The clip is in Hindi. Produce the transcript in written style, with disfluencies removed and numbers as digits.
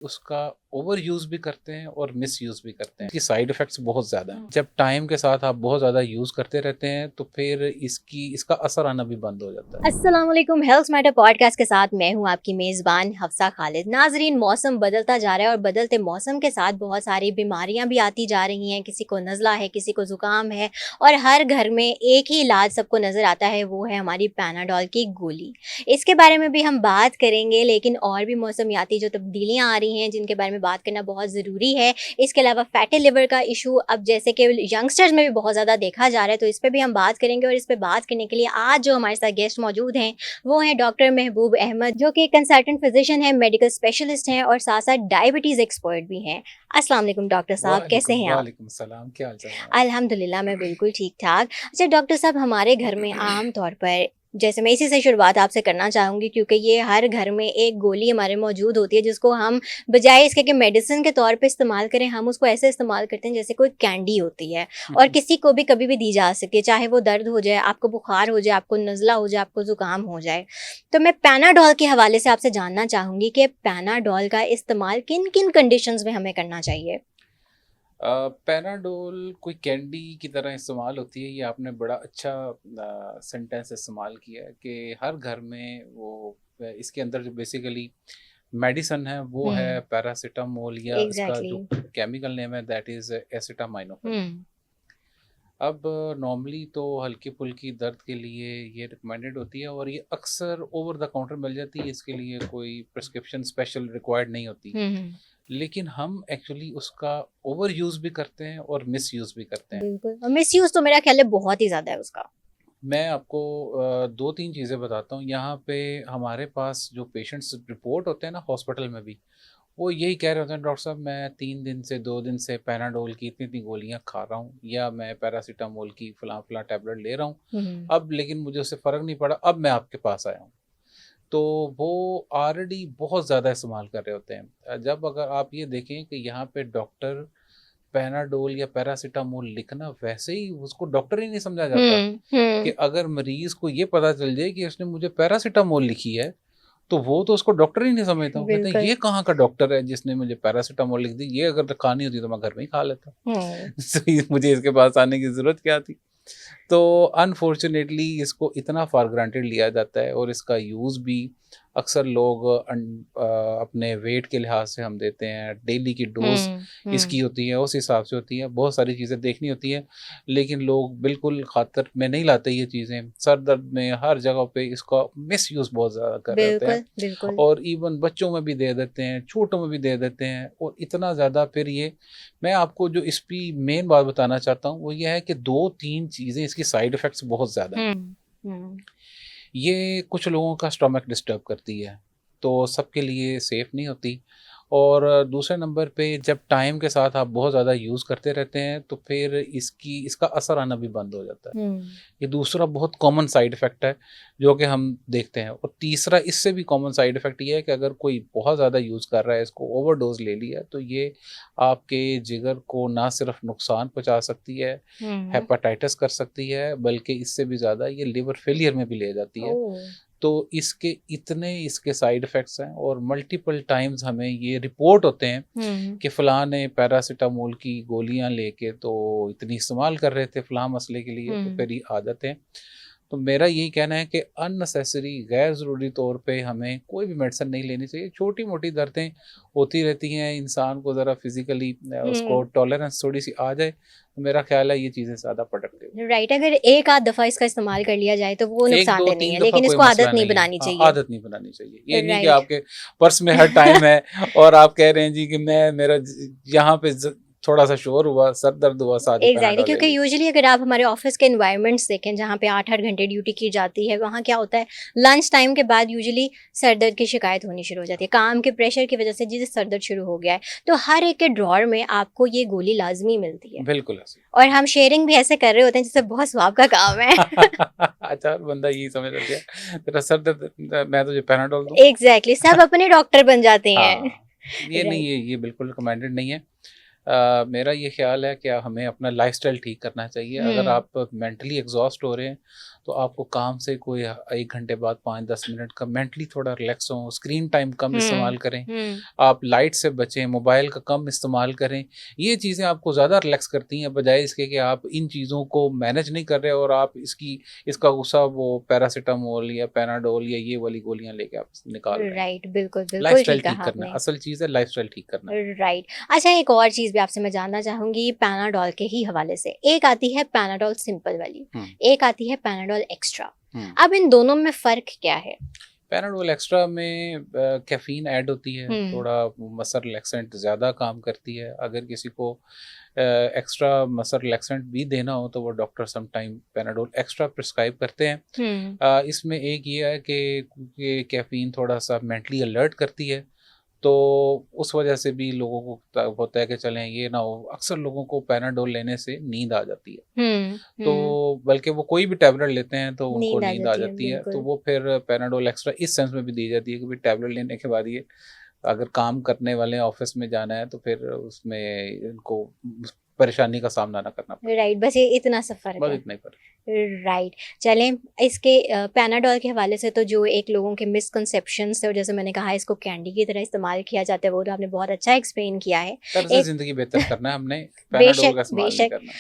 उसका ओवर यूज़ भी करते हैं और मिस यूज़ भी करते हैं। इसकी साइड इफ़ेक्ट्स बहुत ज़्यादा हैं। जब टाइम के साथ आप बहुत ज़्यादा यूज़ करते रहते हैं तो फिर इसका असर आना भी बंद हो जाता है। अस्सलाम वालेकुम। हेल्थ मैटर पॉडकास्ट के साथ मैं हूं आपकी मेज़बान हफ्सा खालिद। नाजरीन, मौसम बदलता जा रहा है और बदलते मौसम के साथ बहुत सारी बीमारियां भी आती जा रही हैं। किसी को नज़ला है, किसी को ज़ुकाम है और हर घर में एक ही इलाज सबको नज़र आता है, वो है हमारी पैनाडोल की गोली। इसके बारे में भी हम बात करेंगे, लेकिन और भी मौसमियाती जो तब्दीलियाँ आ रही हैं जिनके बारे में बात करना बहुत ज़रूरी है। इसके अलावा फैटी लिवर का इशू अब जैसे कि यंगस्टर्स में भी बहुत ज़्यादा देखा जा रहा है, तो इस पर भी हम बात करेंगे। और इस पर बात करने के लिए आज जो हमारे साथ गेस्ट मौजूद हैं वो हैं डॉक्टर महबूब अहमद, जो कि कंसल्टेंट फिजिशियन है, मेडिकल स्पेशलिस्ट हैं और साथ साथ डायबिटीज़ एक्सपर्ट भी हैं। अस्सलाम वालेकुम डॉक्टर साहब, कैसे हैं आप? वालेकुम सलाम, क्या हाल चाल है आपके? अल्हम्दुलिल्लाह, मैं बिल्कुल ठीक ठाक। अच्छा डॉक्टर साहब, हमारे घर में आम तौर पर, जैसे मैं इसी से शुरुआत आपसे करना चाहूँगी क्योंकि ये हर घर में एक गोली हमारे मौजूद होती है जिसको हम बजाय इसके कि मेडिसिन के तौर पे इस्तेमाल करें, हम उसको ऐसे इस्तेमाल करते हैं जैसे कोई कैंडी होती है और किसी को भी कभी भी दी जा सकती है, चाहे वो दर्द हो जाए, आपको बुखार हो जाए, आपको नज़ला हो जाए, आपको ज़ुकाम हो जाए। तो मैं पैनाडोल के हवाले से आपसे जानना चाहूँगी कि पैनाडोल का इस्तेमाल किन किन कंडीशंस में हमें करना चाहिए? पैनाडोल कोई कैंडी की तरह इस्तेमाल होती है, ये आपने बड़ा अच्छा सेंटेंस इस्तेमाल किया है कि हर घर में वो इसके अंदर जो बेसिकली मेडिसिन है वो है हम्म। पैरासिटामोल, या इसका एग्जैक्टली। जो केमिकल नेम है दैट इज़ एसिटामाइनोफेन। हम्म। अब नॉर्मली तो हल्की फुल्की दर्द के लिए ये रिकमेंडेड होती है और ये अक्सर ओवर द काउंटर मिल जाती है, इसके लिए कोई प्रिस्क्रिप्शन स्पेशल रिक्वायर्ड नहीं होती। हम्म। लेकिन हम एक्चुअली उसका ओवर यूज़ भी करते हैं और मिस यूज़ भी करते हैं। बिल्कुल, और मिसयूज़ तो मेरा ख्याल है बहुत ही ज़्यादा है उसका। मैं आपको 2-3 चीज़ें बताता हूँ। यहाँ पे हमारे पास जो पेशेंट्स रिपोर्ट होते हैं ना हॉस्पिटल में भी, वो यही कह रहे होते हैं, डॉक्टर साहब मैं 3 दिन से 2 दिन से पैनाडोल की इतनी-इतनी गोलियाँ खा रहा हूँ, या मैं पैरासिटामोल की फलाँ-फलाँ टैबलेट ले रहा हूँ। हुँ। अब लेकिन मुझे उससे फ़र्क नहीं पड़ा, अब मैं आपके पास आया हूँ। तो वो ऑलरेडी बहुत ज़्यादा इस्तेमाल कर रहे होते हैं। जब अगर आप ये देखें कि यहाँ पे डॉक्टर पैनाडोल या पैरासिटामोल लिखना, वैसे ही उसको डॉक्टर ही नहीं समझा जाता हुँ, कि हुँ। अगर मरीज़ को ये पता चल जाए कि उसने मुझे पैरासिटामोल लिखी है, तो वो तो उसको डॉक्टर ही नहीं समझता। वो कहते हैं बिल्कुल। ये कहाँ का डॉक्टर है जिसने मुझे पैरासिटामोल लिख दी, ये अगर खानी होती तो मैं घर में ही खा लेता। हुँ। तो ये मुझे इसके पास आने की ज़रूरत क्या थी? तो अनफॉर्चुनेटली इसको इतना फॉर ग्रांटेड लिया जाता है और इसका यूज़ भी अक्सर लोग अपने वेट के लिहाज से हम देते हैं, डेली की डोज़ हुँ, इसकी हुँ। होती है, उस हिसाब से होती है, बहुत सारी चीज़ें देखनी होती हैं, लेकिन लोग बिल्कुल खातर में नहीं लाते ये चीज़ें। सर दर्द में हर जगह पे इसका मिसयूज़ बहुत ज़्यादा कर रहे होते हैं बिल्कुल, बिल्कुल। और इवन बच्चों में भी दे देते हैं, छोटों में भी दे देते हैं, और इतना ज़्यादा फिर ये, मैं आपको जो इसकी मेन बात बताना चाहता हूँ वो ये है कि 2-3 चीज़ें इसकी साइड इफ़ेक्ट्स बहुत ज़्यादा हैं। हुँ, हुँ। ये कुछ लोगों का स्टमक डिस्टर्ब करती है, तो सबके लिए सेफ़ नहीं होती। और दूसरे नंबर पे जब टाइम के साथ आप बहुत ज़्यादा यूज़ करते रहते हैं तो फिर इसका असर आना भी बंद हो जाता है। हुँ। ये दूसरा बहुत कॉमन साइड इफ़ेक्ट है जो कि हम देखते हैं, और तीसरा इससे भी कॉमन साइड इफ़ेक्ट ये है कि अगर कोई बहुत ज़्यादा यूज़ कर रहा है, इसको ओवरडोज़ ले लिया, तो ये आपके जिगर को ना सिर्फ नुकसान पहुँचा सकती है, हुँ। हेपेटाइटिस कर सकती है, बल्कि इससे भी ज़्यादा ये लिवर फेलियर में भी ले जाती है। ओह! तो इसके साइड इफ़ेक्ट्स हैं और मल्टीपल टाइम्स हमें ये रिपोर्ट होते हैं हुँ। कि फ़लाँ ने पैरासिटामोल की गोलियाँ लेके तो इतनी इस्तेमाल कर रहे थे फ़लाँ मसले के लिए, तो हुँ। फिर ये आदतें। तो मेरा यही कहना है कि अननेसेसरी गैर ज़रूरी तौर पे हमें कोई भी मेडिसिन नहीं लेनी चाहिए। छोटी-मोटी दर्दें होती रहती हैं, इंसान को ज़रा फ़िज़िकली उसको हुँ। टॉलरेंस थोड़ी-सी आ जाए, तो मेरा ख़्याल है ये चीज़ें ज़्यादा प्रोडक्टिव हैं। राइट, अगर एक आध दफ़ा इसका इस्तेमाल कर लिया जाए तो वो 1, 2, नुकसानदेह नहीं 3 है, दफ़ा लेकिन कोई इसको मसला आदत नहीं नहीं है। बनानी हाँ, चाहिए। आदत नहीं बनानी चाहिए। ये नहीं कि राइट। आपके पर्स में हर टाइम है और आप कह रहे हैं जी कि मैं मेरा यहाँ पे थोड़ा-सा शोर हुआ, सर दर्द हुआ, साथ ही एग्जैक्टली, पैनाडोल ले क्योंकि ली। यूजुअली अगर आप हमारे ऑफिस के इन्वायरमेंट्स देखें जहाँ पे 8-8 घंटे ड्यूटी की जाती है, वहाँ क्या होता है, लंच टाइम के बाद यूजुअली सर दर्द की शिकायत होनी शुरू हो जाती है, काम के प्रेशर की वजह से जिसे सर दर्द शुरू हो गया है। तो हर एक के ड्रॉर में आपको ये गोली लाजमी मिलती है बिल्कुल ऐसे। और हम शेयरिंग भी ऐसे कर रहे होते हैं जैसे बहुत स्वाब का काम है। अच्छा, बंदा यही समझ लेता है, तेरा सर दर्द, मैं तुझे पैनाडोल दूँ? एग्जैक्टली, सब अपने डॉक्टर बन जाते हैं। हाँ, ये नहीं राइट। है, ये बिल्कुल रिकमेंडेड नहीं है। मेरा ये ख़्याल है कि हमें अपना लाइफ़स्टाइल ठीक करना चाहिए। अगर हुँ, आप मेंटली एग्ज़ॉस्ट हो रहे हैं, तो आपको काम से कोई 1 घंटे बाद 5-10 मिनट का मेंटली थोड़ा रिलैक्स हों, स्क्रीन टाइम कम हुँ, इस्तेमाल करें, हुँ। आप लाइट से बचें, मोबाइल का कम इस्तेमाल करें। ये चीज़ें आपको ज़्यादा रिलैक्स करती हैं, बजाए इसके कि आप इन चीज़ों को मैनेज नहीं कर रहे और आप इसका गुस्सा वो पैरासिटामोल या पैनाडोल या ये वाली गोलियाँ लेके आप निकाल रहे हैं। राइट, बिल्कुल, बिल्कुल लाइफ़स्टाइल ठीक ठीक कहा करना है, आपने। असल चीज़ है लाइफ़स्टाइल ठीक करना है। राइट। अच्छा, एक और चीज़ भी आपसे मैं जानना चाहूँगी पैनाडोल के ही हवाले से। एक आती है पैनाडोल सिंपल वाली, हुँ, एक आती है पैनाडोल एक्स्ट्रा। हुँ। अब इन दोनों में फ़र्क क्या है? पैराडोल एक्स्ट्रा में कैफ़ीन ऐड होती है, हुँ, थोड़ा मसल रिलैक्सेंट ज़्यादा काम करती है। अगर किसी को एक्स्ट्रा मसल रिलैक्सेंट भी देना हो तो वो doctor some time Panadol extra prescribe करते हैं। हुँ, इसमें एक ये है कि ये कैफ़ीन थोड़ा-सा मेंटली अलर्ट करती है, तो उस वजह से भी लोगों को होता है कि चलें ये ना हो, अक्सर लोगों को पैराडोल लेने से नींद आ जाती है। हुँ, तो हुँ। बल्कि वो कोई भी टैबलेट लेते हैं तो उनको नींद आ नींद आ जाती है, जाती है, तो बिल्कुल। वो फिर पैराडोल एक्स्ट्रा इस सेंस में भी दी जाती है कि भाई टैबलेट लेने के बाद ये अगर काम करने वाले हैं, ऑफ़िस में जाना है तो फिर उसमें इनको परेशानी का सामना ना करना पड़े। राइट, बस ये इतना सा फ़र्क बस है। इतना ही फ़र्क है। राइट। चलें, इसके पैनाडोल के हवाले से तो जो एक लोगों के मिसकंसेप्शंस थे और जैसे मैंने कहा इसको कैंडी की तरह इस्तेमाल किया जाता है, वो तो आपने बहुत अच्छा एक्सप्लेन किया है। तर्ज़ एक ज़िंदगी बेहतर करना है हमने, पैराडोल बेशक, का इस्तेमाल नहीं बेशक। करना है।